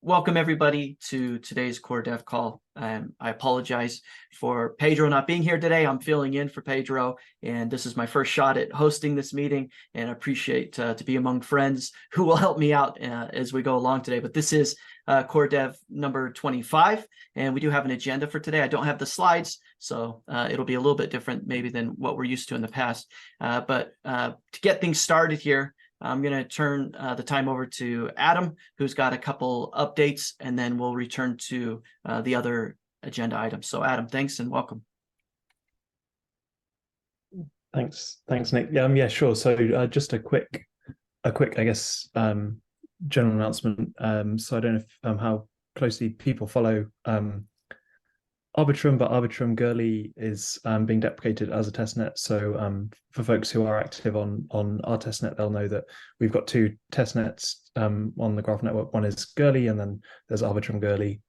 Welcome everybody to today's core dev call. I apologize for Pedro not being here today. I'm filling in for Pedro, and this is my first shot at hosting this meeting, and I appreciate to be among friends who will help me out as we go along today. But this is core dev number 25, and we do have an agenda for today. I don't have the slides, so it'll be a little bit different maybe than what we're used to in the past. But to get things started here, I'm going to turn the time over to Adam, who's got a couple updates, and then we'll return to the other agenda items. So Adam, thanks and welcome. Thanks, Nick. Yeah, sure. So just a quick, I guess, general announcement. So I don't know if, how closely people follow Arbitrum, but Arbitrum Goerli is being deprecated as a testnet. So for folks who are active on our testnet, they'll know that we've got two testnets on the Graph network. One is Goerli, and then there's Arbitrum Goerli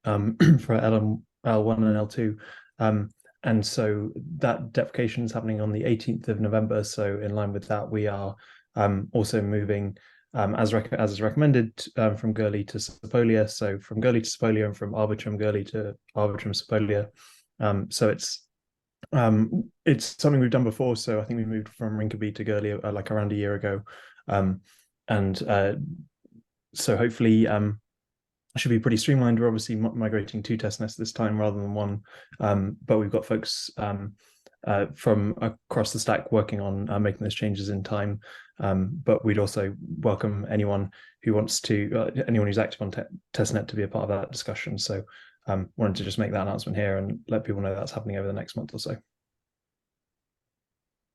for L1 and L2. And so that deprecation is happening on the 18th of November. So in line with that, we are also moving as is recommended from Goerli to Sepolia. So from Goerli to Sepolia, and from Arbitrum Goerli to Arbitrum Sepolia. So it's something we've done before. So I think we moved from Rinkeby to Goerli like around a year ago, and so hopefully should be pretty streamlined. We're obviously migrating two testnets this time rather than one, but we've got folks from across the stack working on making those changes in time. But we'd also welcome anyone who wants to, anyone who's active on testnet to be a part of that discussion. So wanted to just make that announcement here and let people know that's happening over the next month or so.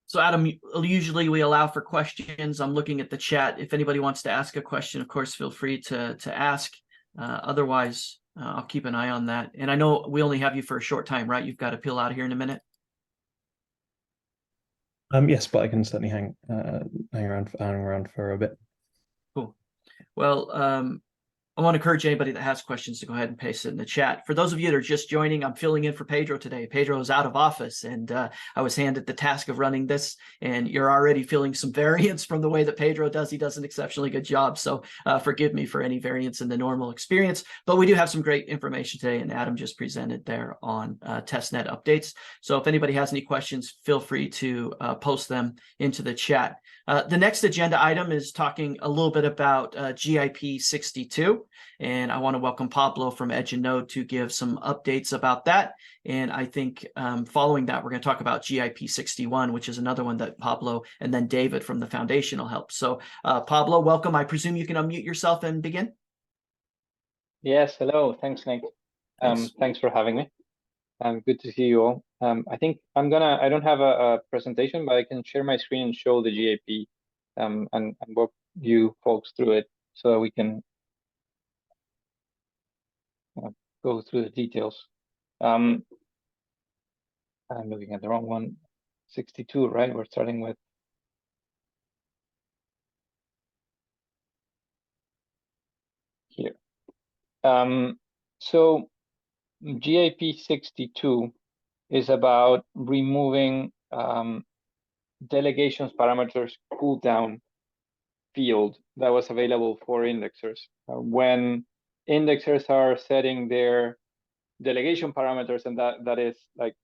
So Adam, usually we allow for questions. I'm looking at the chat. If anybody wants to ask a question, of course, feel free to ask. Otherwise, I'll keep an eye on that. And I know we only have you for a short time, right? You've got to peel out here in a minute. Yes, but I can certainly hang around for a bit. Cool. Well, I want to encourage anybody that has questions to go ahead and paste it in the chat. For those of you that are just joining, I'm filling in for Pedro today. Pedro is out of office, and I was handed the task of running this, and you're already feeling some variance from the way that Pedro does. He does an exceptionally good job, so forgive me for any variance in the normal experience, but we do have some great information today, and Adam just presented there on testnet updates. So if anybody has any questions, feel free to post them into the chat. The next agenda item is talking a little bit about GIP 62. And I want to welcome Pablo from Edge and Node to give some updates about that. And I think following that, we're going to talk about GIP 61, which is another one that Pablo and then David from the foundation will help. So Pablo, welcome. I presume you can unmute yourself and begin. Yes, hello. Thanks, Nick. Thanks for having me. Good to see you all. I think I don't have a presentation, but I can share my screen and show the GIP and walk you folks through it so that we can go through the details. I'm looking at the wrong one. 62, right? We're starting with. Here. So GIP 62 is about removing delegations parameters cooldown field that was available for indexers. When indexers are setting their delegation parameters, and that is like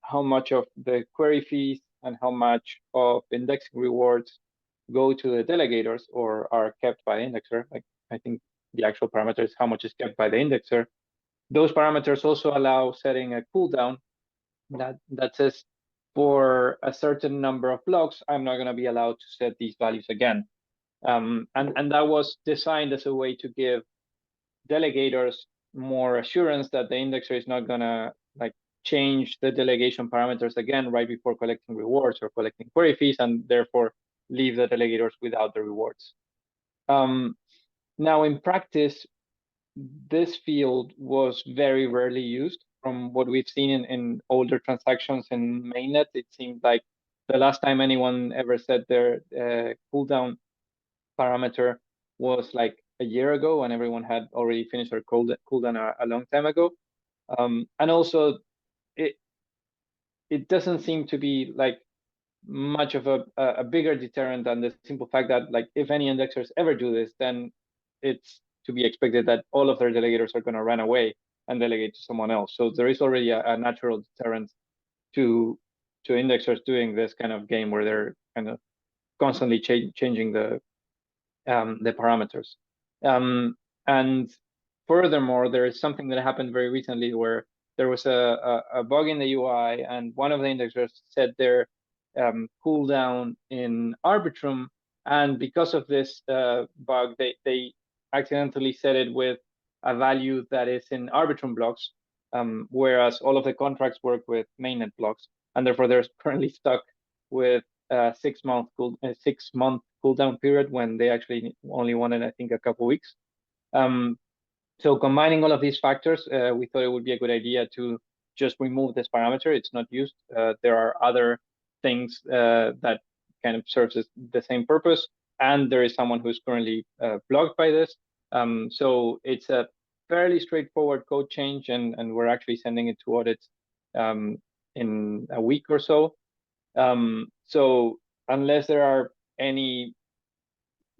how much of the query fees and how much of indexing rewards go to the delegators or are kept by the indexer. Like I think the actual parameter is how much is kept by the indexer. Those parameters also allow setting a cooldown that says for a certain number of blocks, I'm not going to be allowed to set these values again. And that was designed as a way to give delegators more assurance that the indexer is not going to like change the delegation parameters again right before collecting rewards or collecting query fees, and therefore leave the delegators without the rewards. Now, in practice, this field was very rarely used. From what we've seen in older transactions in mainnet, it seemed like the last time anyone ever set their cooldown parameter was like a year ago, when everyone had already finished their cooldown a long time ago. And also, it doesn't seem to be like much of a bigger deterrent than the simple fact that like if any indexers ever do this, then it's to be expected that all of their delegators are going to run away and delegate to someone else. So there is already a natural deterrent to indexers doing this kind of game where they're kind of constantly changing the parameters. And furthermore, there is something that happened very recently where there was a bug in the UI, and one of the indexers set their cooldown in Arbitrum, and because of this bug, they accidentally set it with a value that is in Arbitrum blocks, whereas all of the contracts work with mainnet blocks, and therefore they're currently stuck with a 6-month cooldown period when they actually only wanted, I think, a couple weeks. So combining all of these factors, we thought it would be a good idea to just remove this parameter. It's not used. There are other things that kind of serves the same purpose, and there is someone who's currently blocked by this. So it's a fairly straightforward code change, and we're actually sending it to audit in a week or so. So unless there are any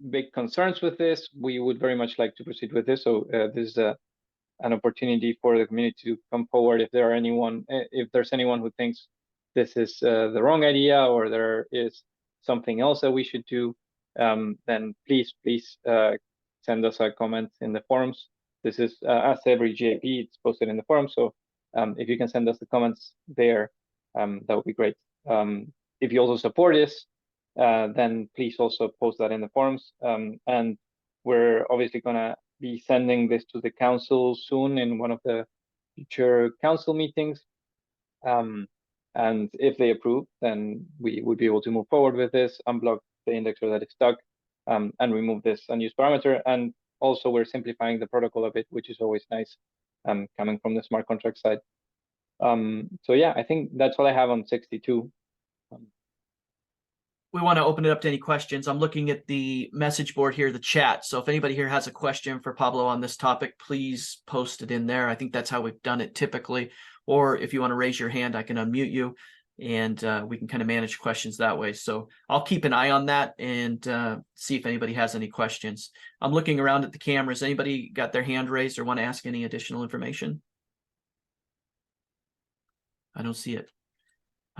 big concerns with this, we would very much like to proceed with this. So this is an opportunity for the community to come forward if there's anyone who thinks this is the wrong idea or there is something else that we should do, then please send us a comment in the forums. This is, as every GAP, it's posted in the forum. So if you can send us the comments there, that would be great. If you also support this, then please also post that in the forums. And we're obviously going to be sending this to the council soon in one of the future council meetings. And if they approve, then we would be able to move forward with this, unblock the indexer that is stuck, and remove this unused parameter. And also we're simplifying the protocol a bit, which is always nice, coming from the smart contract side. So yeah, I think that's all I have on 62. We want to open it up to any questions. I'm looking at the message board here, the chat. So if anybody here has a question for Pablo on this topic, please post it in there. I think that's how we've done it typically. Or if you want to raise your hand, I can unmute you, and we can kind of manage questions that way. So I'll keep an eye on that and see if anybody has any questions. I'm looking around at the cameras. Anybody got their hand raised or want to ask any additional information? I don't see it.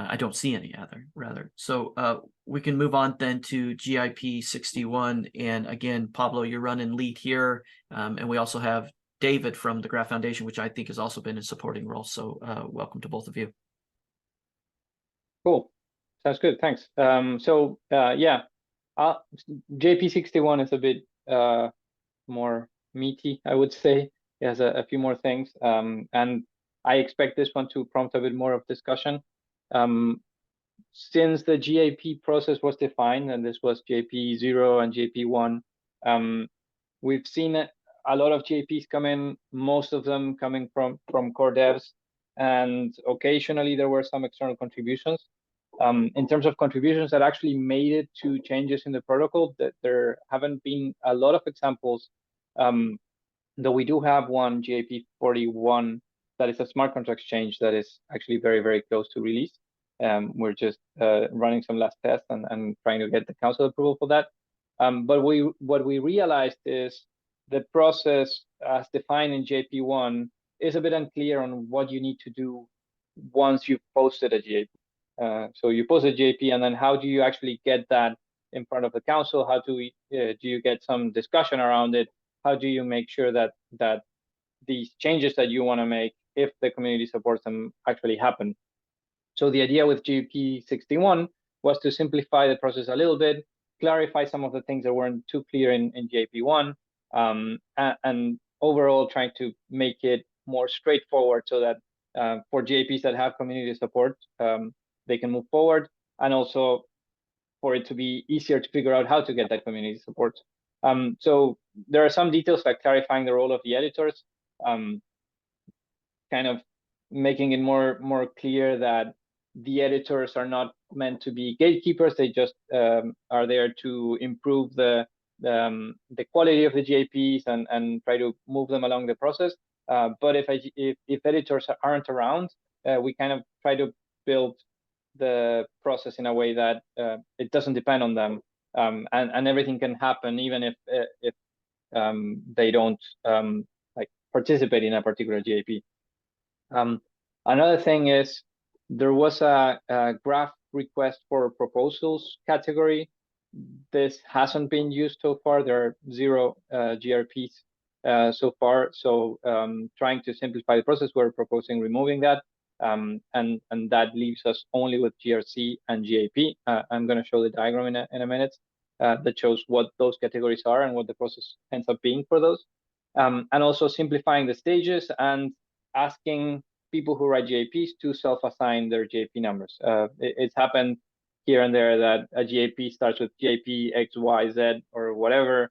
I don't see any rather. So we can move on then to GIP 61. And again, Pablo, you're running lead here. And we also have David from the Graph Foundation, which I think has also been in supporting role. So welcome to both of you. Cool. Sounds good. Thanks. Yeah, JP 61 is a bit more meaty, I would say. It has a few more things. And I expect this one to prompt a bit more of discussion. Since the GAP process was defined, and this was JP 0 and JP 1, we've seen a lot of GAPs come in, most of them coming from core devs, and occasionally there were some external contributions. In terms of contributions that actually made it to changes in the protocol, that there haven't been a lot of examples, though we do have one, GAP 41, that is a smart contracts change that is actually very, very close to release. We're just running some last tests and trying to get the council approval for that. But what we realized is the process as defined in JP1 is a bit unclear on what you need to do once you've posted a GAP. So you post a GAP, and then how do you actually get that in front of the council? How do you get some discussion around it? How do you make sure that these changes that you want to make, if the community supports them, actually happen? So the idea with GP 61 was to simplify the process a little bit, clarify some of the things that weren't too clear in JP1, and overall trying to make it more straightforward so that for GAPs that have community support, they can move forward, and also for it to be easier to figure out how to get that community support. So there are some details like clarifying the role of the editors, kind of making it more clear that the editors are not meant to be gatekeepers. They just are there to improve the quality of the GAPs and try to move them along the process. But if editors aren't around, we kind of try to build the process in a way that it doesn't depend on them, and everything can happen, even if they don't like participate in a particular GAP. Another thing is there was a graph request for proposals category. This hasn't been used so far. There are 0 GRPs so far. So trying to simplify the process, we're proposing removing that. And that leaves us only with GRC and GAP. I'm going to show the diagram in a minute that shows what those categories are and what the process ends up being for those. And also simplifying the stages and asking people who write GAPs to self-assign their GAP numbers. It's happened here and there that a GAP starts with GAP X, Y, Z, or whatever,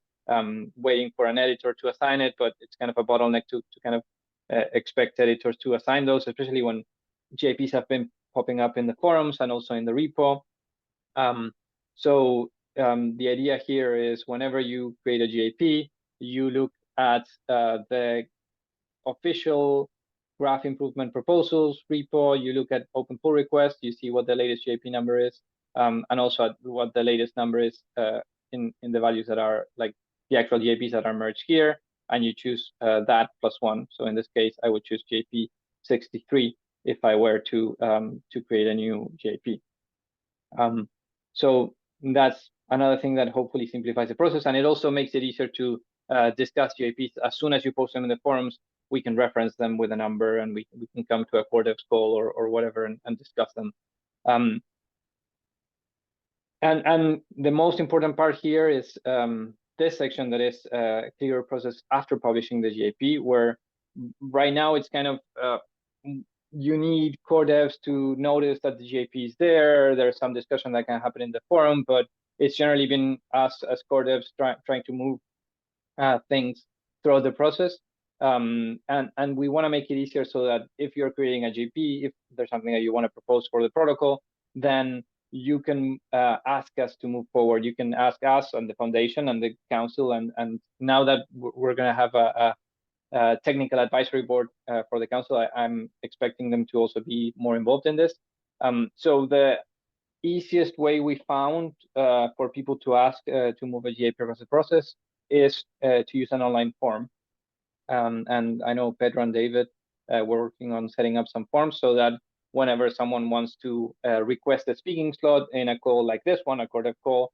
waiting for an editor to assign it, but it's kind of a bottleneck to kind of expect editors to assign those, especially when GAPs have been popping up in the forums and also in the repo. So the idea here is whenever you create a GAP, you look at the official graph improvement proposals repo, you look at open pull requests, you see what the latest GAP number is, and also at what the latest number is in the values that are like the actual GAPs that are merged here, and you choose that +1. So in this case, I would choose GAP 63 if I were to create a new GAP. So that's another thing that hopefully simplifies the process, and it also makes it easier to discuss GAPs. As soon as you post them in the forums, we can reference them with a number, and we can come to a core devs call or whatever and discuss them. And the most important part here is this section that is clear process after publishing the GAP, where right now it's kind of you need core devs to notice that the GAP is there. There's some discussion that can happen in the forum, but it's generally been us as core devs trying to move things throughout the process. And we want to make it easier so that if you're creating a GP, if there's something that you want to propose for the protocol, then you can ask us to move forward. You can ask us and the foundation and the council. And now that we're going to have a technical advisory board for the council, I'm expecting them to also be more involved in this. So the easiest way we found for people to ask to move a GAP across the process is to use an online form. And I know Pedro and David were working on setting up some forms so that whenever someone wants to request a speaking slot in a call like this one, a core dev call,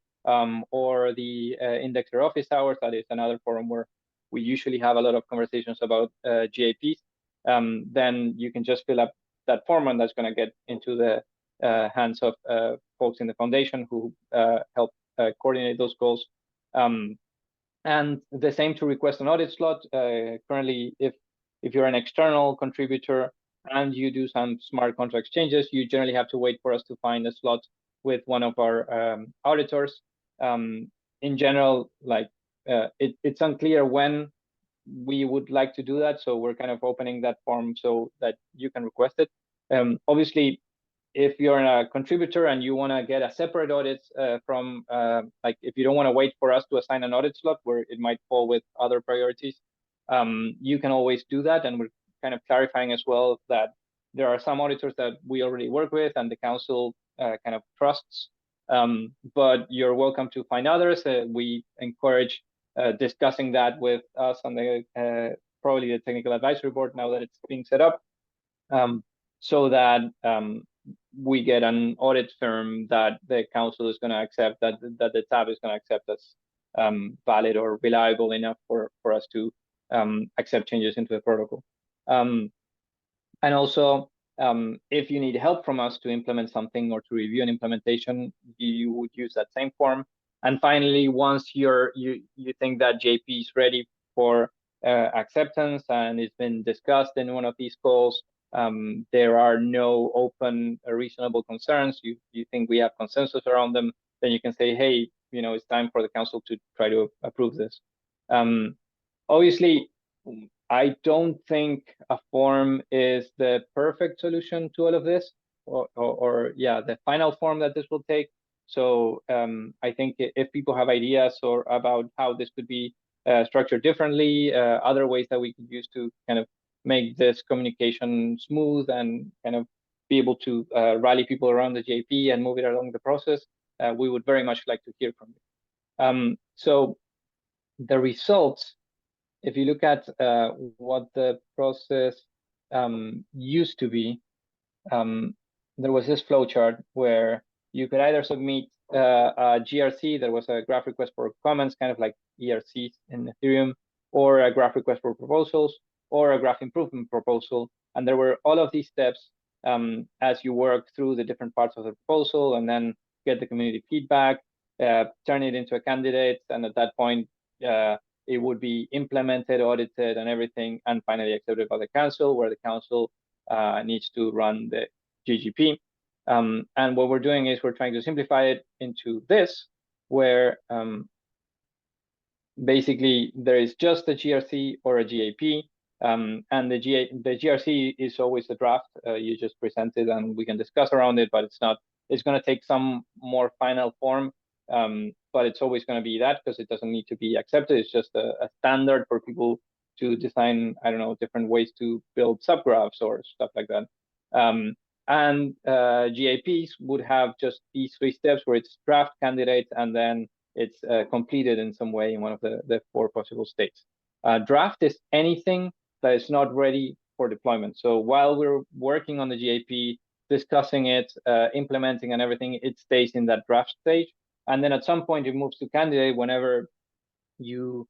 or the indexer office hours, that is another forum where we usually have a lot of conversations about GAPs, then you can just fill up that form, and that's going to get into the hands of folks in the foundation who help coordinate those calls. And the same to request an audit slot. Currently, if you're an external contributor and you do some smart contract changes, you generally have to wait for us to find a slot with one of our auditors. In general, like it's unclear when we would like to do that, so we're kind of opening that form so that you can request it. Obviously, if you're a contributor and you want to get a separate audit from, like if you don't want to wait for us to assign an audit slot where it might fall with other priorities, you can always do that. And we're kind of clarifying as well that there are some auditors that we already work with and the council kind of trusts, but you're welcome to find others. We encourage discussing that with us on the probably the technical advisory board now that it's being set up, so that we get an audit firm that the council is going to accept, that the tab is going to accept as valid or reliable enough for us to accept changes into the protocol. And also, if you need help from us to implement something or to review an implementation, you would use that same form. And finally, once you think that JP is ready for acceptance and it's been discussed in one of these calls, there are no open reasonable concerns, you think we have consensus around them, then you can say, hey, it's time for the council to try to approve this. Obviously, I don't think a form is the perfect solution to all of this, or yeah, the final form that this will take. So I think if people have ideas or about how this could be structured differently, other ways that we could use to kind of make this communication smooth and kind of be able to rally people around the JP and move it along the process, we would very much like to hear from you. So the results, if you look at what the process used to be, there was this flowchart where you could either submit a GRC, that was a graph request for comments, kind of like ERCs in Ethereum, or a graph request for proposals, or a graph improvement proposal. And there were all of these steps as you work through the different parts of the proposal, and then get the community feedback, turn it into a candidate, and at that point, it would be implemented, audited, and everything, and finally accepted by the council, where the council needs to run the GGP. And what we're doing is we're trying to simplify it into this, where basically there is just a GRC or a GAP, and the GRC is always a draft. You just present it and we can discuss around it, but it's not. It's going to take some more final form, but it's always going to be that, because it doesn't need to be accepted. It's just a standard for people to design, I don't know, different ways to build subgraphs or stuff like that. And GAPs would have just these 3 steps where it's draft, candidate, and then it's completed in some way in one of the 4 possible states. Draft is anything that is not ready for deployment. So while we're working on the GAP, discussing it, implementing and everything, it stays in that draft stage. And then at some point it moves to candidate whenever you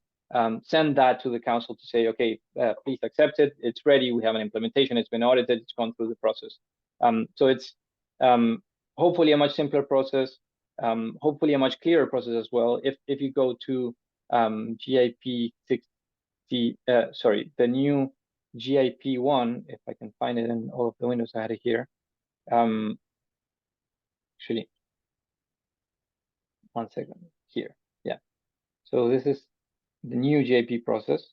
send that to the council to say, okay, please accept it. It's ready. We have an implementation. It's been audited. It's gone through the process. So it's hopefully a much simpler process, hopefully a much clearer process as well. If you go to GIP 60, sorry, the new GIP 1, if I can find it in all of the windows I had it here. Actually, one second here. Yeah. So this is the new GIP process.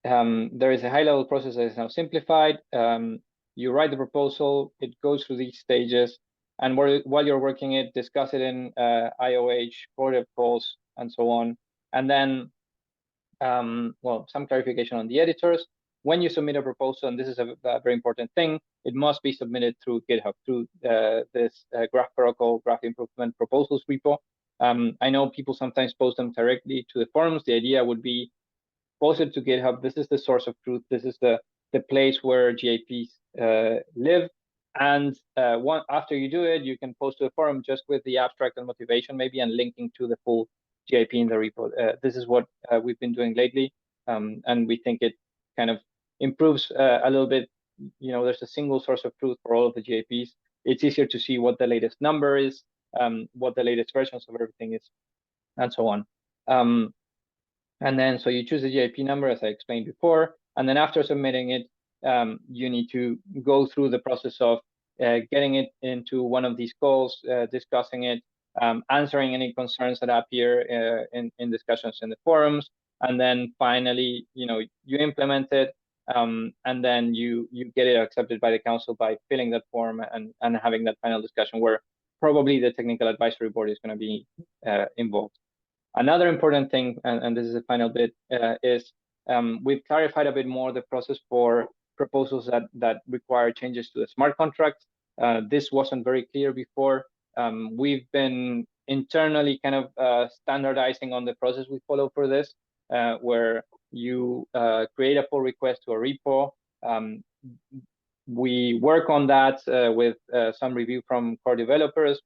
There is a high-level process that is now simplified. You write the proposal, it goes through these stages, and while you're working it, discuss it in IOH, core calls, and so on. And then, well, some clarification on the editors. When you submit a proposal, and this is a very important thing, it must be submitted through GitHub, through this Graph Protocol Graph Improvement Proposals repo. I know people sometimes post them directly to the forums. The idea would be posted to GitHub. This is the source of truth. This is the place where GAPs live. And after you do it, you can post to the forum just with the abstract and motivation maybe, and linking to the full GAP in the repo. This is what we've been doing lately. And we think it kind of improves a little bit. You know, there's a single source of truth for all of the GAPs. It's easier to see what the latest number is, what the latest versions of everything is, and so on. And then, so you choose the GIP number, as I explained before, and then after submitting it, you need to go through the process of getting it into one of these calls, discussing it, answering any concerns that appear in discussions in the forums, and then finally, you know, you implement it, and then you get it accepted by the council by filling that form and having that final discussion where probably the technical advisory board is going to be involved. Another important thing, and this is the final bit, is we've clarified a bit more the process for proposals that require changes to the smart contract. This wasn't very clear before. We've been internally kind of standardizing on the process we follow for this, where you create a pull request to a repo. We work on that with some review from core developers.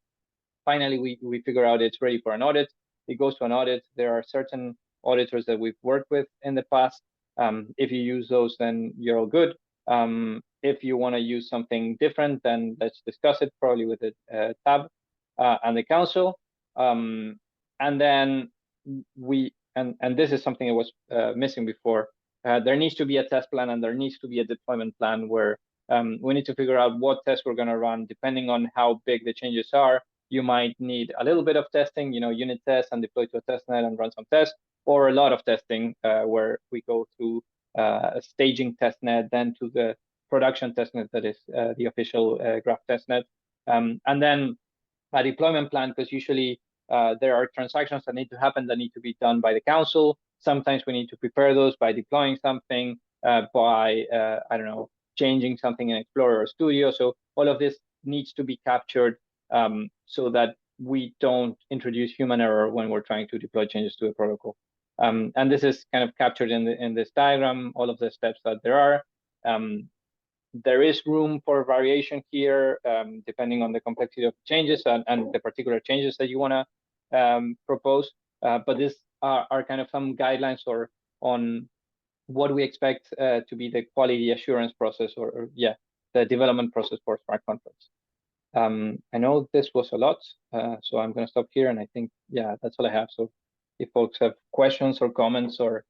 Finally, we figure out it's ready for an audit. It goes to an audit. There are certain auditors that we've worked with in the past. If you use those, then you're all good. If you want to use something different, then let's discuss it, probably with the tab and the council. And then and this is something that was missing before. There needs to be a test plan and there needs to be a deployment plan where we need to figure out what tests we're going to run depending on how big the changes are. You might need a little bit of testing, you know, unit tests and deploy to a testnet and run some tests, or a lot of testing where we go through a staging testnet, then to the production testnet that is the official graph testnet. And then a deployment plan, because usually there are transactions that need to happen that need to be done by the council. Sometimes we need to prepare those by deploying something, by, I don't know, changing something in Explorer or Studio. So all of this needs to be captured so that we don't introduce human error when we're trying to deploy changes to a protocol. And this is kind of captured in this diagram, all of the steps that there are. There is room for variation here, depending on the complexity of changes and the particular changes that you want to propose. But these are kind of some guidelines on what we expect to be the quality assurance process, or the development process for smart contracts. I know this was a lot, so I'm going to stop here. And I think, that's all I have. So if folks have questions or comments or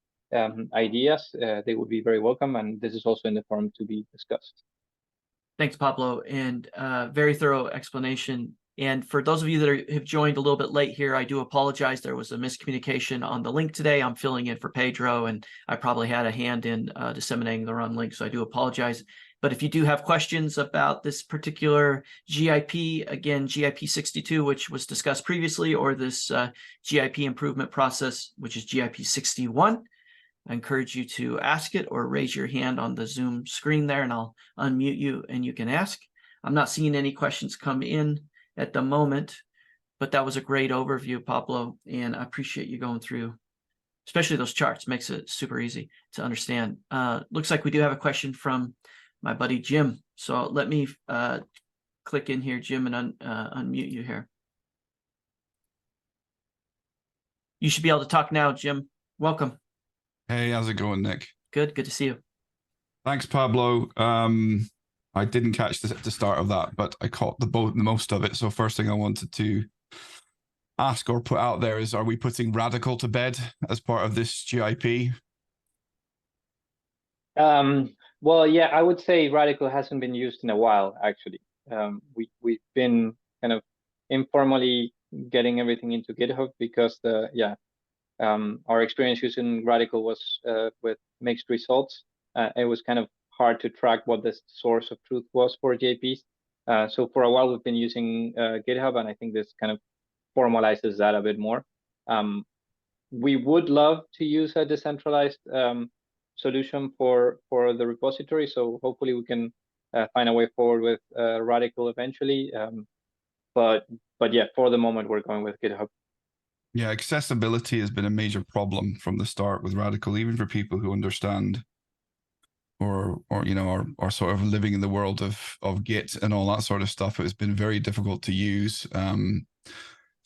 ideas, they would be very welcome. And this is also in the forum to be discussed. Thanks, Pablo, and very thorough explanation. And for those of you that have joined a little bit late here, I do apologize. There was a miscommunication on the link today. I'm filling in for Pedro, and I probably had a hand in disseminating the wrong link, so I do apologize. But if you do have questions about this particular GIP, again, GIP 62, which was discussed previously, or this GIP improvement process, which is GIP 61, I encourage you to ask it or raise your hand on the Zoom screen there, and I'll unmute you and you can ask. I'm not seeing any questions come in at the moment, but that was a great overview, Pablo, and I appreciate you going through, especially those charts. Makes it super easy to understand. Looks like we do have a question from my buddy Jim. So let me click in here, Jim, and unmute you here. You should be able to talk now, Jim. Welcome. Hey, how's it going, Nick? Good to see you. Thanks, Pablo. I didn't catch the start of that, but I caught the most of it. So first thing I wanted to ask or put out there is, are we putting Radical to bed as part of this GIP? Well, yeah, I would say Radical hasn't been used in a while, actually. We've been kind of informally getting everything into GitHub because our experience using Radical was with mixed results. It was kind of hard to track what the source of truth was for JPs. So for a while, we've been using GitHub, and I think this kind of formalizes that a bit more. We would love to use a decentralized solution for the repository. So hopefully we can find a way forward with Radical eventually. But yeah, for the moment, we're going with GitHub. Yeah, accessibility has been a major problem from the start with Radical, even for people who understand or are sort of living in the world of Git and all that sort of stuff. It's been very difficult to use.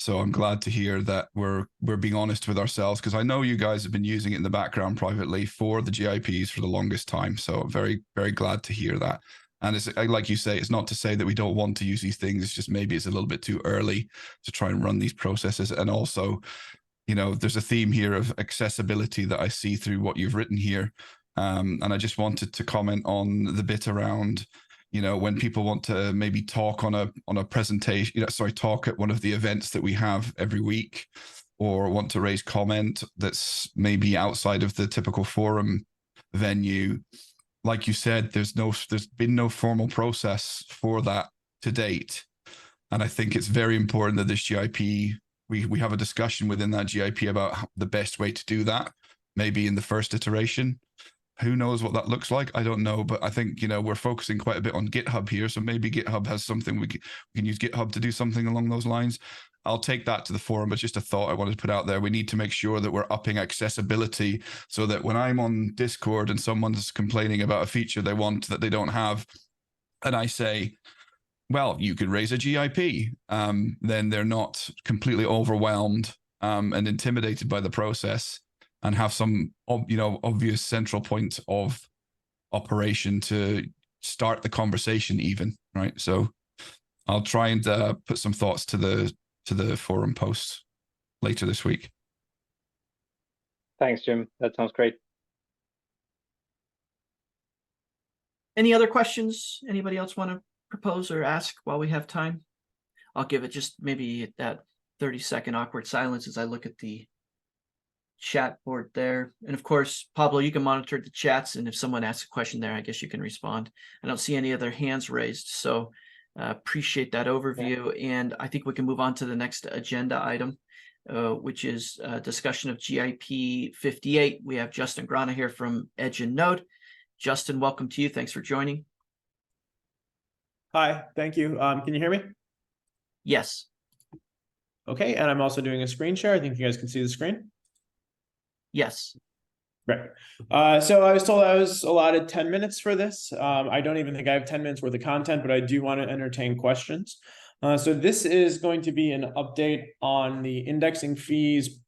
So I'm glad to hear that we're being honest with ourselves, because I know you guys have been using it in the background privately for the GIPs for the longest time. So I'm very, very glad to hear that. And it's like you say, it's not to say that we don't want to use these things. It's just maybe it's a little bit too early to try and run these processes. And also, there's a theme here of accessibility that I see through what you've written here. And I just wanted to comment on the bit around, when people want to maybe talk on a presentation, talk at one of the events that we have every week, or want to raise comment that's maybe outside of the typical forum venue. Like you said, there's been no formal process for that to date. And I think it's very important that this GIP, we have a discussion within that GIP about the best way to do that, maybe in the first iteration. Who knows what that looks like? I don't know, but I think, we're focusing quite a bit on GitHub here. So maybe GitHub has something, we can use GitHub to do something along those lines. I'll take that to the forum, but just a thought I wanted to put out there. We need to make sure that we're upping accessibility so that when I'm on Discord and someone's complaining about a feature they want that they don't have, and I say, well, you could raise a GIP, then they're not completely overwhelmed and intimidated by the process, and have some, obvious central point of operation to start the conversation even, right? So I'll try and put some thoughts to the forum posts later this week. Thanks, Jim. That sounds great. Any other questions? Anybody else want to propose or ask while we have time? I'll give it just maybe that 30-second awkward silence as I look at the chat board there. And of course, Pablo, you can monitor the chats, and if someone asks a question there, I guess you can respond. I don't see any other hands raised, so appreciate that overview. Yeah. And I think we can move on to the next agenda item, which is a discussion of GIP 58. We have Justin Grana here from Edge and Node. Justin, welcome to you. Thanks for joining. Hi, thank you. Can you hear me? Yes. Okay, and I'm also doing a screen share. I think you guys can see the screen. Yes. Right. So I was told I was allotted 10 minutes for this. I don't even think I have 10 minutes worth of content, but I do want to entertain questions. So this is going to be an update on the indexing fees,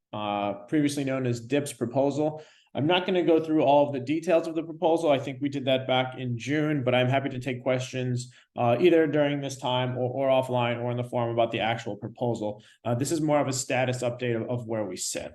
previously known as DIP's proposal. I'm not going to go through all of the details of the proposal. I think we did that back in June, but I'm happy to take questions either during this time or offline or in the forum about the actual proposal. This is more of a status update of where we sit.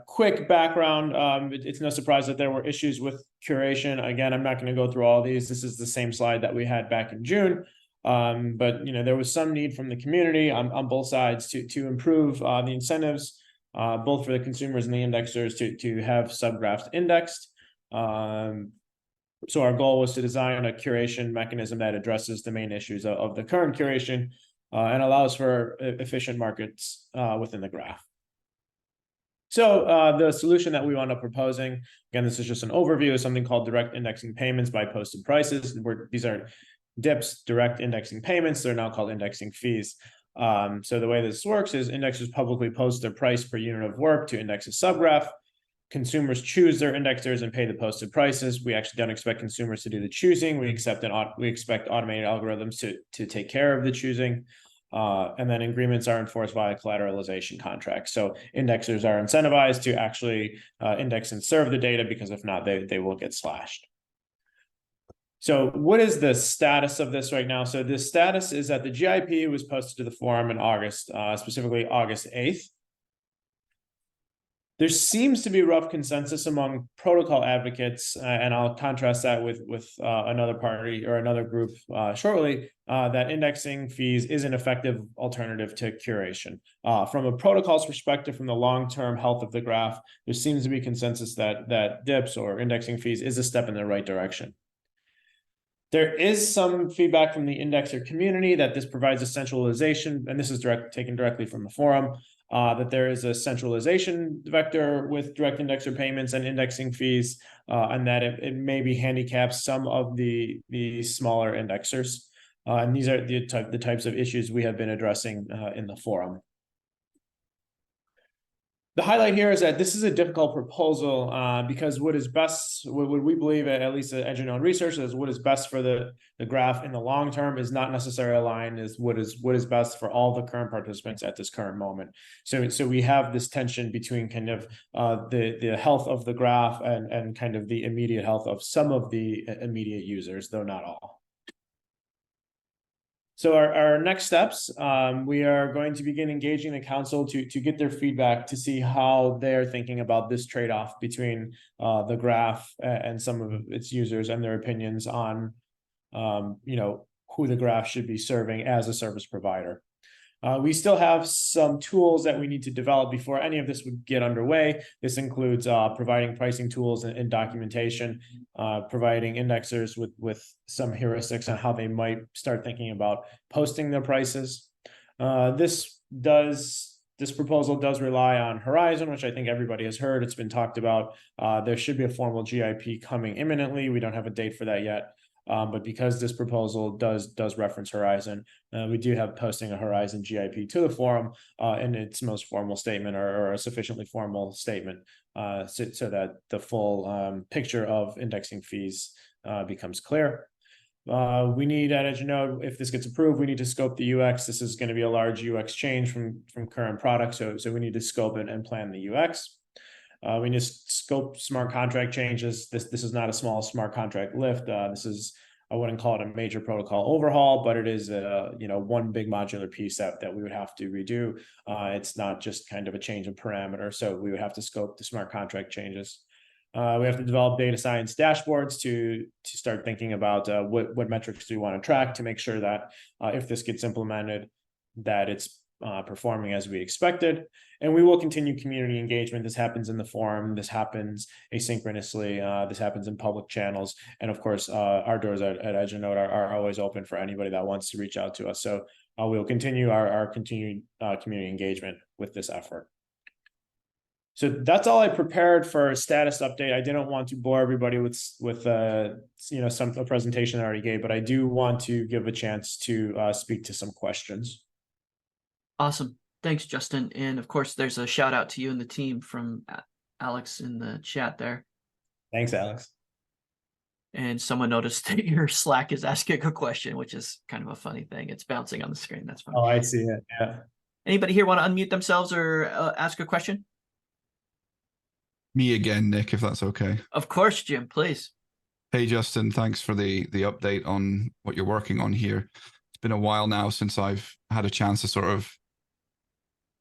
Quick background, it's no surprise that there were issues with curation. Again, I'm not going to go through all these. This is the same slide that we had back in June. But there was some need from the community on both sides to improve the incentives, both for the consumers and the indexers to have subgraphs indexed. So our goal was to design a curation mechanism that addresses the main issues of the current curation and allows for efficient markets within the graph. So the solution that we wound up proposing, again, this is just an overview of something called direct indexing payments by posted prices. These are DIPs, direct indexing payments. They're now called indexing fees. So the way this works is indexers publicly post their price per unit of work to index a subgraph. Consumers choose their indexers and pay the posted prices. We actually don't expect consumers to do the choosing. We expect automated algorithms to take care of the choosing. And then agreements are enforced via collateralization contracts. So indexers are incentivized to actually index and serve the data, because if not, they will get slashed. So what is the status of this right now? So the status is that the GIP was posted to the forum in August, specifically August 8th. There seems to be rough consensus among protocol advocates, and I'll contrast that with another party or another group shortly, that indexing fees is an effective alternative to curation. From a protocol's perspective, from the long-term health of the graph, there seems to be consensus that DIPs or indexing fees is a step in the right direction. There is some feedback from the indexer community that this provides a centralization, and this is taken directly from the forum, that there is a centralization vector with direct indexer payments and indexing fees, and that it maybe handicaps some of the smaller indexers. And these are the types of issues we have been addressing in the forum. The highlight here is that this is a difficult proposal because what is best, what we believe, at least at Edge and Research, is what is best for the graph in the long term is not necessarily aligned as what is best for all the current participants at this current moment. So we have this tension between kind of the health of the graph and kind of the immediate health of some of the immediate users, though not all. So our next steps, we are going to begin engaging the council to get their feedback to see how they're thinking about this trade-off between the graph and some of its users and their opinions on, who the graph should be serving as a service provider. We still have some tools that we need to develop before any of this would get underway. This includes providing pricing tools and documentation, providing indexers with some heuristics on how they might start thinking about posting their prices. This proposal does rely on Horizon, which I think everybody has heard. It's been talked about. There should be a formal GIP coming imminently. We don't have a date for that yet. But because this proposal does reference Horizon, we do have posting a Horizon GIP to the forum in its most formal statement or a sufficiently formal statement so that the full picture of indexing fees becomes clear. We need, as you know, if this gets approved, we need to scope the UX. This is going to be a large UX change from current products, so we need to scope it and plan the UX. We need to scope smart contract changes. This is not a small smart contract lift. This is, I wouldn't call it a major protocol overhaul, but it is one big modular piece that we would have to redo. It's not just kind of a change of parameter, so we would have to scope the smart contract changes. We have to develop data science dashboards to start thinking about what metrics do we want to track to make sure that if this gets implemented, that it's performing as we expected. And we will continue community engagement. This happens in the forum. This happens asynchronously. This happens in public channels. And of course, our doors at Edge and Node are always open for anybody that wants to reach out to us. So we'll continue our continued community engagement with this effort. So that's all I prepared for a status update. I didn't want to bore everybody with a presentation I already gave, but I do want to give a chance to speak to some questions. Awesome. Thanks, Justin. And of course, there's a shout out to you and the team from Alex in the chat there. Thanks, Alex. And someone noticed that your Slack is asking a question, which is kind of a funny thing. It's bouncing on the screen. That's funny. Oh, I see it. Yeah. Anybody here want to unmute themselves or ask a question? Me again, Nick, if that's okay. Of course, Jim, please. Hey, Justin, thanks for the update on what you're working on here. It's been a while now since I've had a chance to sort of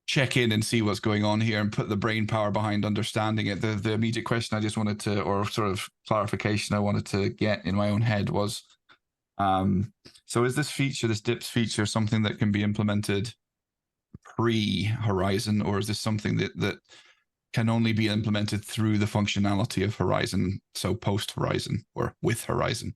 check in and see what's going on here and put the brain power behind understanding it. The immediate question I just wanted to, or sort of clarification I wanted to get in my own head was, so is this feature, this DIPS feature, something that can be implemented pre-Horizon, or is this something that can only be implemented through the functionality of Horizon, so post-Horizon or with Horizon?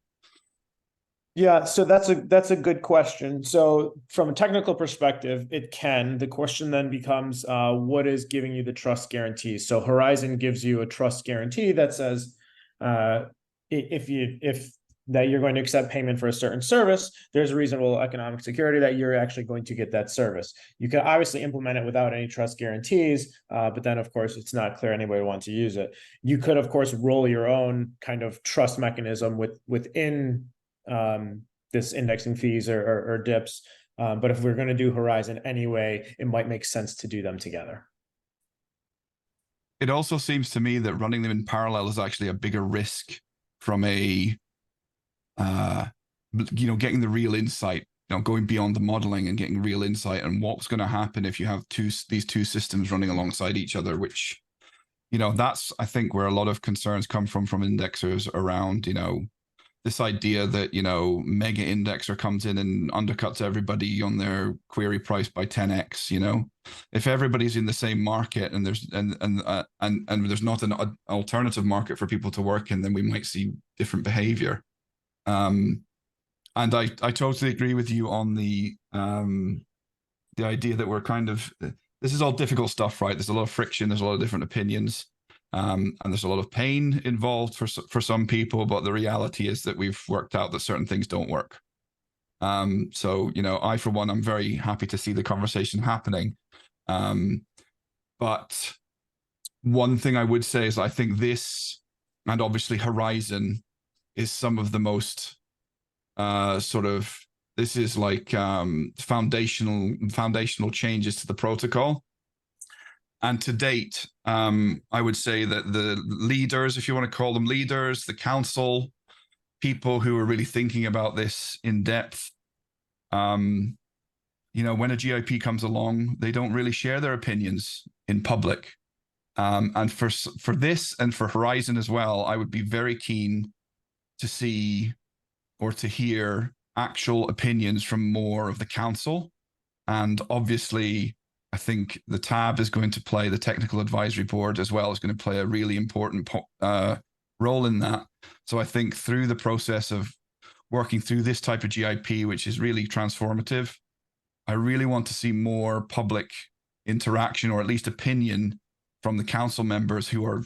Yeah, so that's a good question. So from a technical perspective, it can. The question then becomes, what is giving you the trust guarantee? So Horizon gives you a trust guarantee that says, if that you're going to accept payment for a certain service, there's a reasonable economic security that you're actually going to get that service. You can obviously implement it without any trust guarantees, but then of course it's not clear anybody wants to use it. You could of course roll your own kind of trust mechanism within this indexing fees or dips. But if we're going to do Horizon anyway, it might make sense to do them together. It also seems to me that running them in parallel is actually a bigger risk from a getting the real insight, going beyond the modeling and getting real insight on what's going to happen if you have these two systems running alongside each other, which, that's, I think, where a lot of concerns come from indexers around, this idea that, mega indexer comes in and undercuts everybody on their query price by 10x, if everybody's in the same market and there's not an alternative market for people to work in, then we might see different behavior. And I totally agree with you on the idea that we're kind of, this is all difficult stuff, right? There's a lot of friction, there's a lot of different opinions, and there's a lot of pain involved for some people, but the reality is that we've worked out that certain things don't work. So, I, for one, I'm very happy to see the conversation happening. But one thing I would say is I think this, and obviously Horizon, is some of the most this is like foundational changes to the protocol. And to date, I would say that the leaders, if you want to call them leaders, the council, people who are really thinking about this in depth, when a GIP comes along, they don't really share their opinions in public. And for this and for Horizon as well, I would be very keen to see or to hear actual opinions from more of the council. And obviously, I think the TAB is going to play, the technical advisory board as well, is going to play a really important role in that. So I think through the process of working through this type of GIP, which is really transformative, I really want to see more public interaction, or at least opinion, from the council members who are,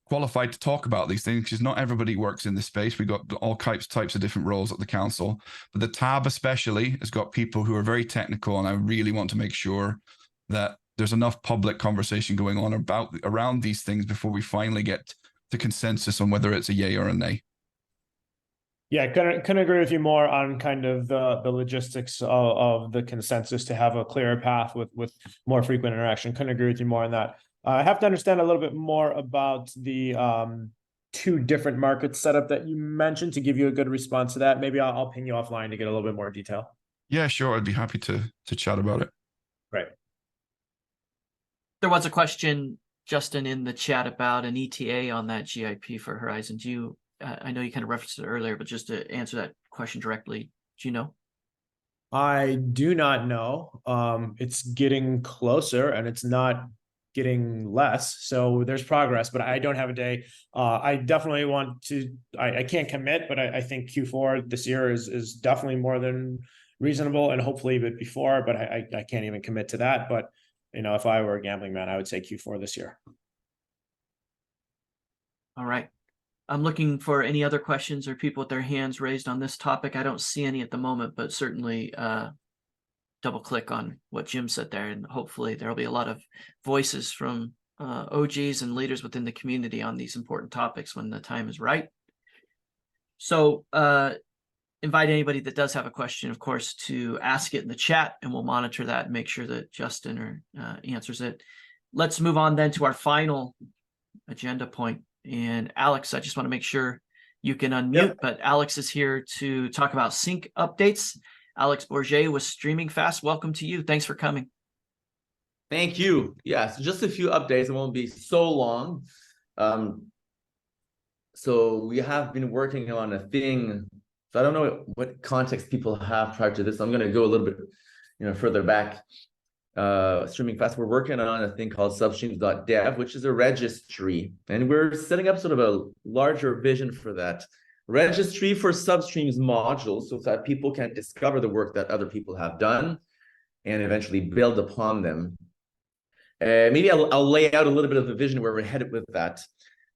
qualified to talk about these things, because not everybody works in this space. We've got all types of different roles at the council, but the TAB especially has got people who are very technical, and I really want to make sure that there's enough public conversation going on around these things before we finally get to consensus on whether it's a yay or a nay. Yeah, couldn't agree with you more on kind of the logistics of the consensus to have a clearer path with more frequent interaction. Couldn't agree with you more on that. I have to understand a little bit more about the two different market setup that you mentioned to give you a good response to that. Maybe I'll ping you offline to get a little bit more detail. Yeah, sure. I'd be happy to chat about it. Right. There was a question, Justin, in the chat about an ETA on that GIP for Horizon. Do you, I know you kind of referenced it earlier, but just to answer that question directly, do you know? I do not know. It's getting closer and it's not getting less. So there's progress, but I don't have a day. I definitely want to, I can't commit, but I think Q4 this year is definitely more than reasonable, and hopefully a bit before, but I can't even commit to that. But if I were a gambling man, I would say Q4 this year. All right. I'm looking for any other questions or people with their hands raised on this topic. I don't see any at the moment, but certainly double click on what Jim said there, and hopefully there'll be a lot of voices from OGs and leaders within the community on these important topics when the time is right. So invite anybody that does have a question, of course, to ask it in the chat, and we'll monitor that and make sure that Justin answers it. Let's move on then to our final agenda point. And Alex, I just want to make sure you can unmute, Yep. but Alex is here to talk about sync updates. Alex Bourget with Streaming Fast. Welcome to you. Thanks for coming. Thank you. Yeah, so just a few updates. It won't be so long. So we have been working on a thing. So I don't know what context people have prior to this. I'm going to go a little bit, further back. Streaming Fast, we're working on a thing called Substreams.dev, which is a registry, and we're setting up sort of a larger vision for that registry for Substreams modules, so that people can discover the work that other people have done and eventually build upon them. Maybe I'll lay out a little bit of the vision where we're headed with that.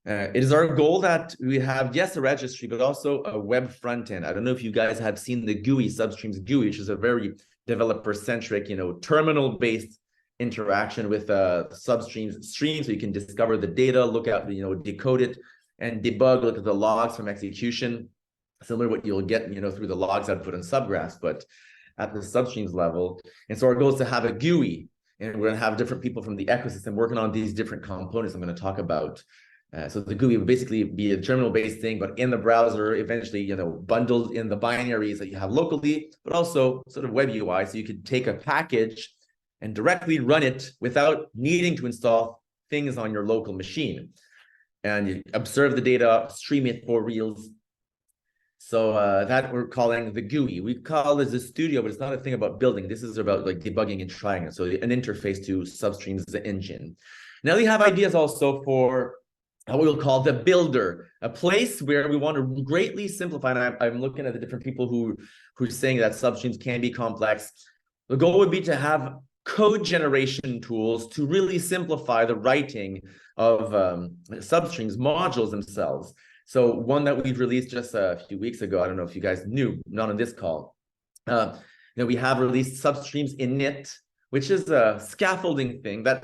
It is our goal that we have, yes, a registry, but also a web front end. I don't know if you guys have seen the GUI, Substreams GUI, which is a very developer-centric, terminal-based interaction with Substreams stream, so you can discover the data, look at, decode it, and debug, look at the logs from execution, similar to what you'll get, through the logs output on subgraphs, but at the Substreams level. And so our goal is to have a GUI, and we're going to have different people from the ecosystem working on these different components I'm going to talk about. So the GUI would basically be a terminal-based thing, but in the browser, eventually, bundled in the binaries that you have locally, but also sort of web UI. So you could take a package and directly run it without needing to install things on your local machine. And you observe the data, stream it for reals. So that we're calling the GUI. We call it a studio, but it's not a thing about building. This is about like debugging and trying it. So an interface to Substreams engine. Now we have ideas also for what we'll call the builder, a place where we want to greatly simplify. And I'm looking at the different people who are saying that Substreams can be complex. The goal would be to have code generation tools to really simplify the writing of Substreams modules themselves. So one that we've released just a few weeks ago, I don't know if you guys knew, not on this call, we have released Substreams init, which is a scaffolding thing that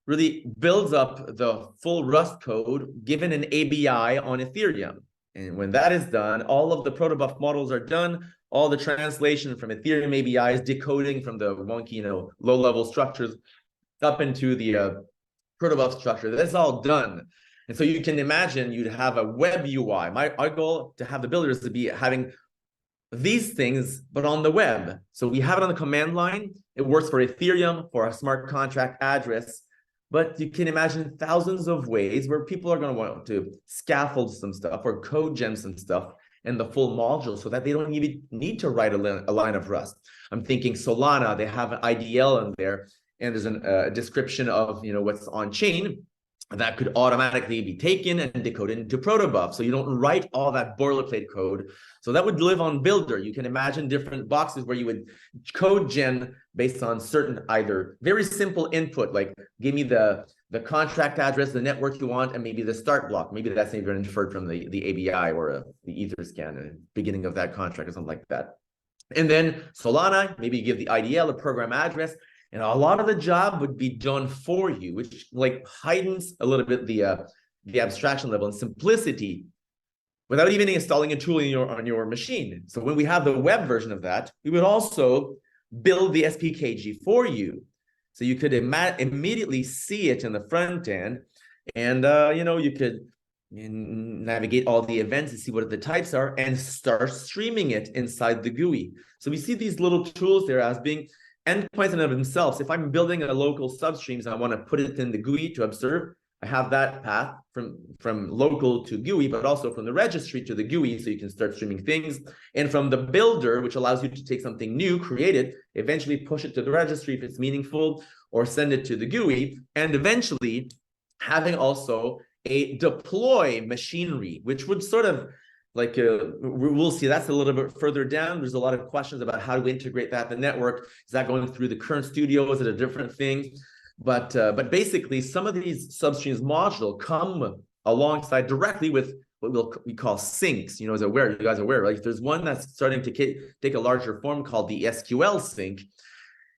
really builds up the full Rust code given an ABI on Ethereum. And when that is done, all of the protobuf models are done, all the translation from Ethereum ABIs, decoding from the wonky, low-level structures up into the protobuf structure. That's all done. And so you can imagine you'd have a web UI. Our goal to have the builders to be having these things, but on the web. So we have it on the command line. It works for Ethereum, for a smart contract address. But you can imagine thousands of ways where people are going to want to scaffold some stuff or code gen some stuff in the full module so that they don't even need to write a line of Rust. I'm thinking Solana, they have an IDL in there, and there's a description of what's on chain that could automatically be taken and decoded into protobuf. So you don't write all that boilerplate code. So that would live on Builder. You can imagine different boxes where you would code gen based on certain either very simple input, like give me the contract address, the network you want, and maybe the start block. Maybe that's even inferred from the ABI or the Etherscan, the beginning of that contract or something like that. And then Solana, maybe you give the IDL, a program address, and a lot of the job would be done for you, which heightens a little bit the abstraction level and simplicity without even installing a tool on your machine. So when we have the web version of that, we would also build the SPKG for you. So you could immediately see it in the front end, and you could navigate all the events and see what the types are and start streaming it inside the GUI. So we see these little tools there as being endpoints in and of themselves. If I'm building a local Substreams and I want to put it in the GUI to observe, I have that path from local to GUI, but also from the registry to the GUI, so you can start streaming things. And from the builder, which allows you to take something new, create it, eventually push it to the registry if it's meaningful, or send it to the GUI, and eventually having also a deploy machinery, which would sort of we'll see that's a little bit further down. There's a lot of questions about how to integrate that. The network, is that going through the current studio? Is it a different thing? But basically, some of these Substreams module come alongside directly with what we call syncs. You know, you guys are aware, right? There's one that's starting to take a larger form called the SQL sync.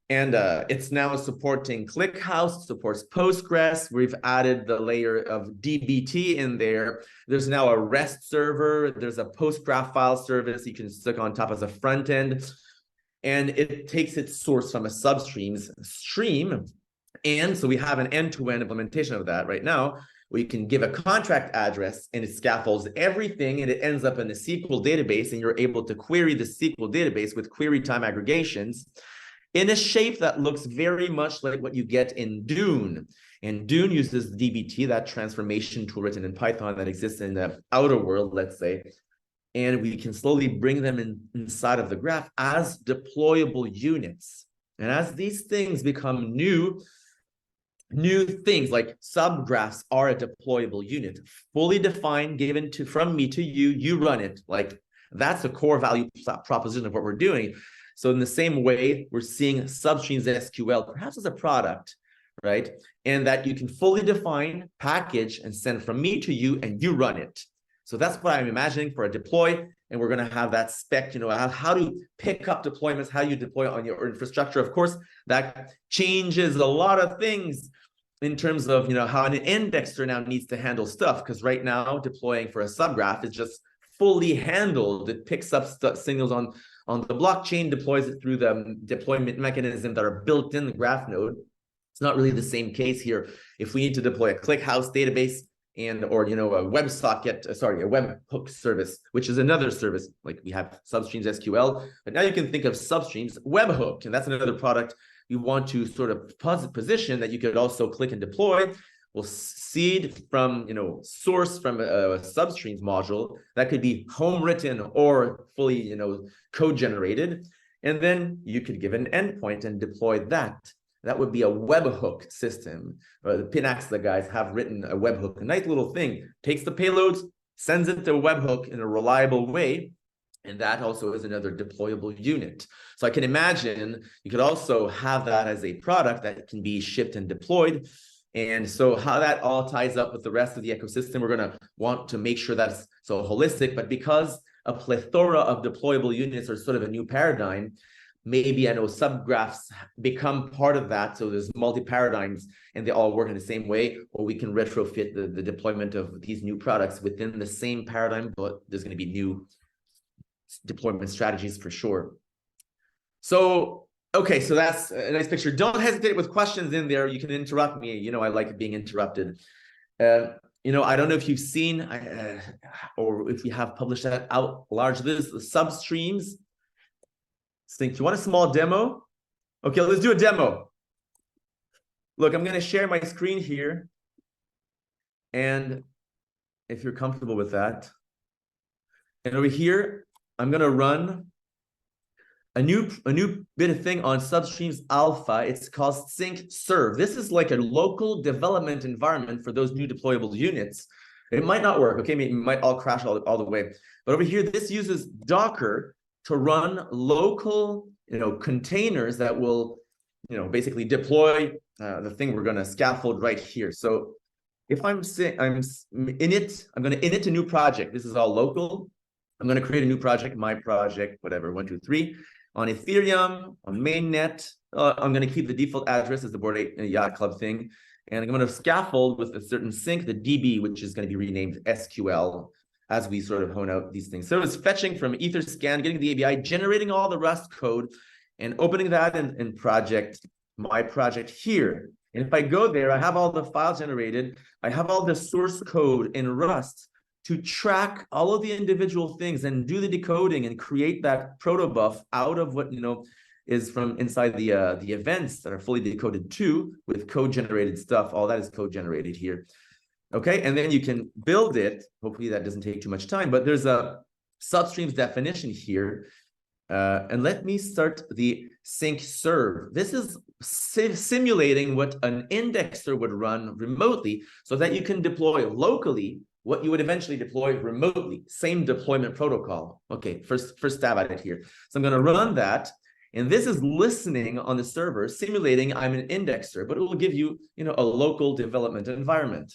And it's now supporting ClickHouse, supports Postgres. We've added the layer of DBT in there. There's now a REST server. There's a Postgraph file service you can stick on top as a front end. And it takes its source from a Substreams stream. And so we have an end-to-end implementation of that right now, where you can give a contract address and it scaffolds everything and it ends up in a SQL database, and you're able to query the SQL database with query time aggregations in a shape that looks very much like what you get in Dune. And Dune uses DBT, that transformation tool written in Python that exists in the outer world, let's say. And we can slowly bring them inside of the graph as deployable units. And as these things become new things, like subgraphs are a deployable unit, fully defined, given from me to you, you run it. Like, that's a core value proposition of what we're doing. So in the same way, we're seeing Substreams SQL perhaps as a product, right? And that you can fully define, package, and send from me to you, and you run it. So that's what I'm imagining for a deploy. And we're going to have that spec, you know, how to pick up deployments, how you deploy on your infrastructure. Of course, that changes a lot of things in terms of, you know, how an indexer now needs to handle stuff. Because right now, deploying for a subgraph is just fully handled. It picks up signals on the blockchain, deploys it through the deployment mechanism that are built in the graph node. It's not really the same case here. If we need to deploy a ClickHouse database or, you know, a webhook service, which is another service, like we have Substreams SQL, but now you can think of Substreams webhook, and that's another product you want to sort of position that you could also click and deploy. Will seed from, you know, source from a Substreams module that could be home written or fully, you know, code generated. And then you could give an endpoint and deploy that. That would be a webhook system. The Pinax, the guys have written a webhook, a nice little thing, takes the payloads, sends it to a webhook in a reliable way. And that also is another deployable unit. So I can imagine you could also have that as a product that can be shipped and deployed. And so how that all ties up with the rest of the ecosystem, we're going to want to make sure that's so holistic. But because a plethora of deployable units are sort of a new paradigm, maybe I know subgraphs become part of that. So there's multi-paradigms and they all work in the same way, or we can retrofit the deployment of these new products within the same paradigm, but there's going to be new deployment strategies for sure. So okay, so that's a nice picture. Don't hesitate with questions in there. You can interrupt me. You know, I like being interrupted. You know, I don't know if you've seen or if we have published that out large. This is the Substreams. Think, do you want a small demo? Okay, let's do a demo. Look, I'm going to share my screen here. And if you're comfortable with that. And over here, I'm going to run a new bit of thing on Substreams Alpha. It's called Sync Serve. This is like a local development environment for those new deployable units. It might not work, okay? It might all crash all the way. But over here, this uses Docker to run local, you know, containers that will, you know, basically deploy the thing we're going to scaffold right here. So if I'm init, I'm going to init a new project. This is all local. I'm going to create a new project, my project, whatever, 1, 2, 3. On Ethereum, on mainnet, I'm going to keep the default address as the Bored Ape Yacht Club thing. And I'm going to scaffold with a certain sync, the DB, which is going to be renamed SQL as we sort of hone out these things. So it's fetching from Etherscan, getting the ABI, generating all the Rust code, and opening that in project, my project here. And if I go there, I have all the files generated. I have all the source code in Rust to track all of the individual things and do the decoding and create that protobuf out of what, you know, is from inside the events that are fully decoded too, with code generated stuff. All that is code generated here. Okay, and then you can build it. Hopefully that doesn't take too much time, but there's a Substreams definition here. And let me start the sync serve. This is simulating what an indexer would run remotely so that you can deploy locally what you would eventually deploy remotely. Same deployment protocol. Okay, first stab at it here. So I'm going to run that. And this is listening on the server, simulating I'm an indexer, but it will give you, a local development environment.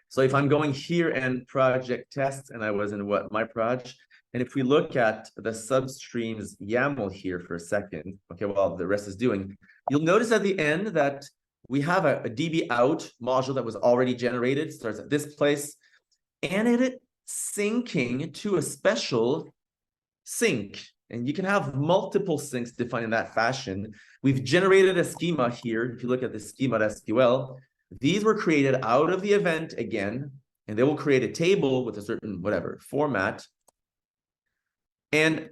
So if I'm going here and project test, and I was in my project, and if we look at the Substreams YAML here for a second, okay, while the rest is doing, you'll notice at the end that we have a DB out module that was already generated, starts at this place, and it syncing to a special sync. And you can have multiple syncs defined in that fashion. We've generated a schema here. If you look at the schema.sql, these were created out of the event again, and they will create a table with a certain format. And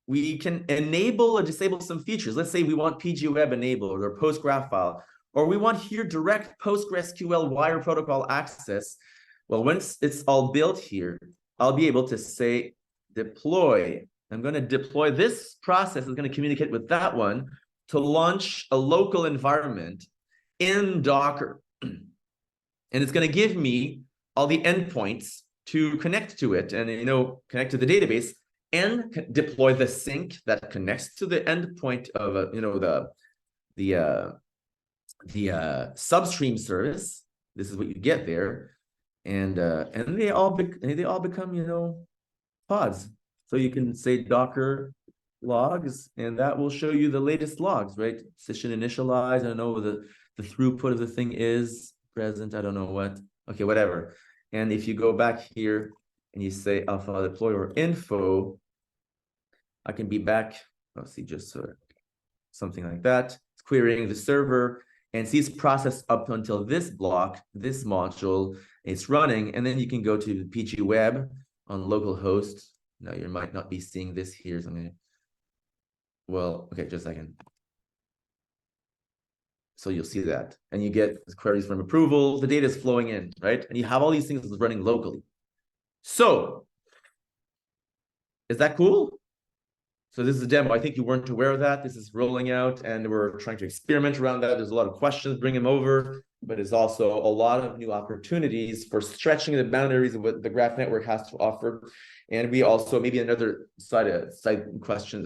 we can enable or disable some features. Let's say we want PGWeb enabled or Postgraph file, or we want here direct PostgreSQL wire protocol access. Well, once it's all built here, I'll be able to say deploy. I'm going to deploy this process is going to communicate with that one to launch a local environment in Docker. And it's going to give me all the endpoints to connect to it and, connect to the database and deploy the sync that connects to the endpoint of, the Substream service. This is what you get there. And they all become, pods. So you can say Docker logs, and that will show you the latest logs, right? Session initialize, I don't know what the throughput of the thing is, present, I don't know what. Okay, whatever. And if you go back here and you say alpha deploy or info, I can be back, let's see, just something like that. It's querying the server and sees process up until this block, this module, it's running, and then you can go to PGWeb on localhost. Now you might not be seeing this here. So okay, just a second. So you'll see that, and you get queries from approval. The data is flowing in, right? And you have all these things running locally. So is that cool? So this is a demo. I think you weren't aware of that. This is rolling out, and we're trying to experiment around that. There's a lot of questions, bring them over, but it's also a lot of new opportunities for stretching the boundaries of what the graph network has to offer. And we also, maybe another side questions,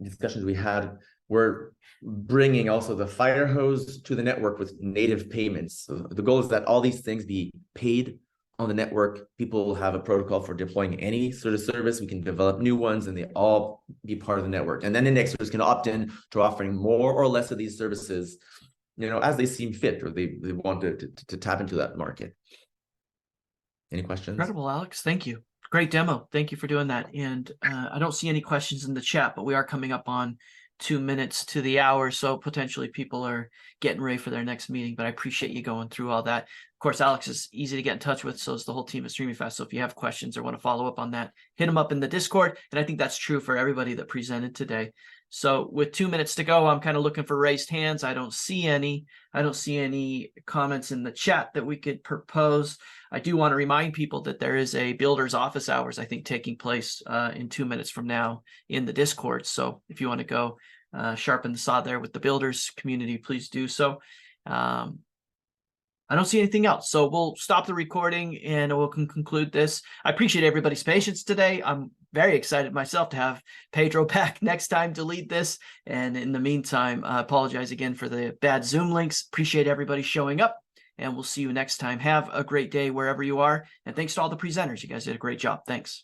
discussions we had, we're bringing also the fire hose to the network with native payments. So the goal is that all these things be paid on the network. People will have a protocol for deploying any sort of service. We can develop new ones, and they all be part of the network. And then indexers can opt in to offering more or less of these services, as they seem fit, or they want to tap into that market. Any questions? Incredible, Alex. Thank you. Great demo. Thank you for doing that. And I don't see any questions in the chat, but we are coming up on 2 minutes to the hour. So potentially people are getting ready for their next meeting, but I appreciate you going through all that. Of course, Alex is easy to get in touch with. So is the whole team at Streaming Fast. So if you have questions or want to follow up on that, hit them up in the Discord. And I think that's true for everybody that presented today. So with 2 minutes to go, I'm kind of looking for raised hands. I don't see any. I don't see any comments in the chat that we could propose. I do want to remind people that there is a builders office hours, I think, taking place in 2 minutes from now in the Discord. So if you want to go sharpen the saw there with the builders community, please do so. I don't see anything else. So we'll stop the recording and we'll conclude this. I appreciate everybody's patience today. I'm very excited myself to have Pedro back next time to lead this. And in the meantime, I apologize again for the bad Zoom links. Appreciate everybody showing up, and we'll see you next time. Have a great day wherever you are. And thanks to all the presenters. You guys did a great job. Thanks.